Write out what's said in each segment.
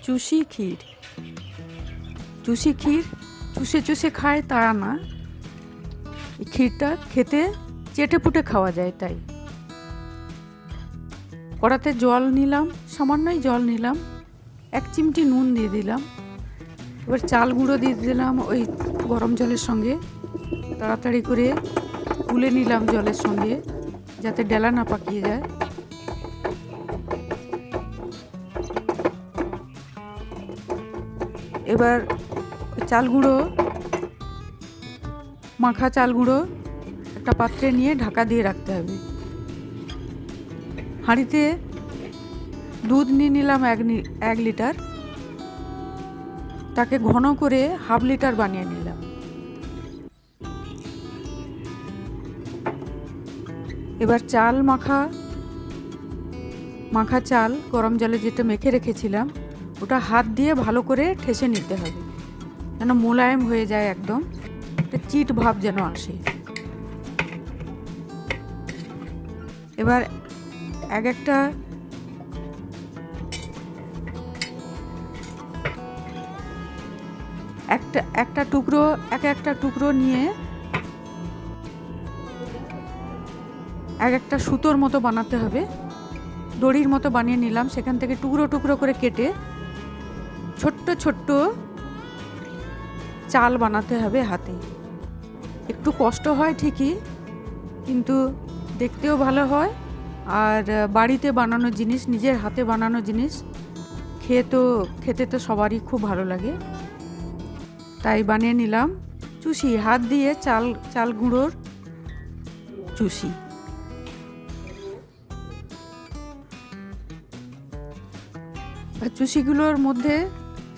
চুষি ক্ষীর। চুষি ক্ষীর চুষে চুষে খায় তা না, এই ক্ষীরটা খেতে চেটে পুটে খাওয়া যায়। তাই কড়াতে জল নিলাম, সামান্যই জল নিলাম, 1 চিমটি নুন দিয়ে দিলাম। এবার চাল গুঁড়ো দিয়ে দিলাম ওই গরম জলের সঙ্গে। তাড়াতাড়ি করে গুলে নিলাম জলের সঙ্গে, যাতে ডেলা না পাকিয়ে যায়। এবার চাল গুঁড়ো, মাখা চাল গুঁড়ো একটা পাত্রে নিয়ে ঢাকা দিয়ে রাখতে হবে। হাঁড়িতে দুধ নিয়ে নিলাম 1 লিটার, তাকে ঘন করে ½ লিটার বানিয়ে নিলাম। এবার চাল মাখা চাল গরম জলে যেটা মেখে রেখেছিলাম, ওটা হাত দিয়ে ভালো করে ঠেসে নিতে হবে, যেন মোলায়েম হয়ে যায়, একদম একটা চিট ভাব যেন আসে। এবার একটা টুকরো নিয়ে একটা সুতোর মতো বানাতে হবে, দড়ির মতো বানিয়ে নিলাম। সেখান থেকে টুকরো টুকরো করে কেটে ছোট্ট ছোট্ট চাল বানাতে হবে হাতে। একটু কষ্ট হয় ঠিকই, কিন্তু দেখতেও ভালো হয়। আর বাড়িতে বানানো জিনিস, নিজের হাতে বানানো জিনিস খেতে তো সবারই খুব ভালো লাগে। তাই বানিয়ে নিলাম চুষি, হাত দিয়ে চাল গুঁড়োর চুষি। চুষিগুলোর মধ্যে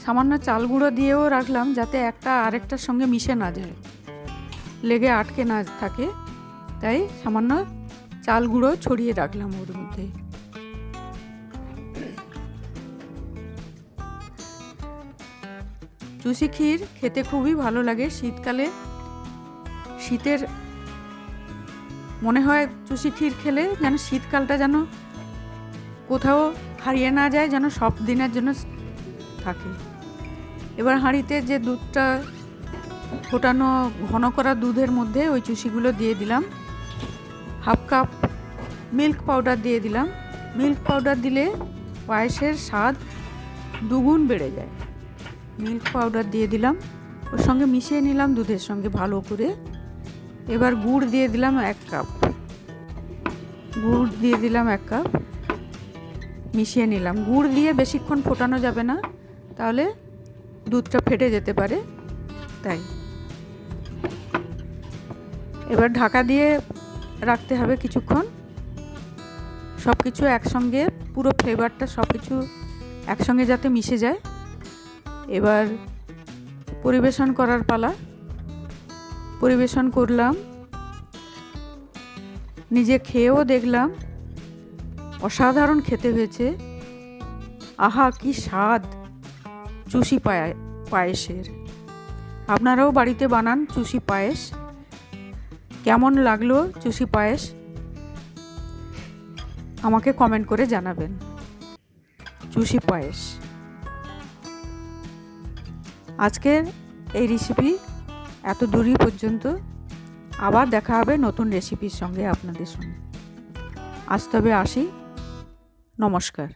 সামান্য চাল গুঁড়ো দিয়েও রাখলাম, যাতে একটা আরেকটার সঙ্গে মিশে না যায়, লেগে আটকে না থাকে। তাই সামান্য চাল গুঁড়ো ছড়িয়ে রাখলাম ওর মধ্যে। চুষি ক্ষীর খেতে খুবই ভালো লাগে শীতকালে। শীতের মনে হয় চুষি ক্ষীর খেলে যেন শীতকালটা যেন কোথাও হারিয়ে না যায়, যেন সব দিনের জন্য থাকে। এবার হাঁড়িতে যে দুধটা ফোটানো ঘন করা দুধের মধ্যে ওই চুষিগুলো দিয়ে দিলাম। ½ কাপ মিল্ক পাউডার দিয়ে দিলাম। মিল্ক পাউডার দিলে পায়েসের স্বাদ দুগুণ বেড়ে যায়। মিল্ক পাউডার দিয়ে দিলাম, ওর সঙ্গে মিশিয়ে নিলাম দুধের সঙ্গে ভালো করে। এবার গুড় দিয়ে দিলাম 1 কাপ। গুড় দিয়ে দিলাম 1 কাপ, মিশিয়ে নিলাম। গুড় দিয়ে বেশিক্ষণ ফোটানো যাবে না, তাহলে দুধটা ফেটে যেতে পারে। তাই এবার ঢাকা দিয়ে রাখতে হবে কিছুক্ষণ, সব কিছু একসঙ্গে, পুরো ফ্লেভারটা সব কিছু একসঙ্গে যাতে মিশে যায়। এবার পরিবেশন করার পালা। পরিবেশন করলাম, নিজে খেয়েও দেখলাম, অসাধারণ খেতে হয়েছে। আহা, কি স্বাদ চুষি পায়েসের! আপনারাও বাড়িতে বানান চুষি পায়েস। কেমন লাগলো চুষি পায়েস আমাকে কমেন্ট করে জানাবেন। চুষি পায়েস। আজকের এই রেসিপি এত দূরই পর্যন্ত। আবার দেখা হবে নতুন রেসিপির সঙ্গে আপনাদের সঙ্গে। আজ তবে আসি, নমস্কার।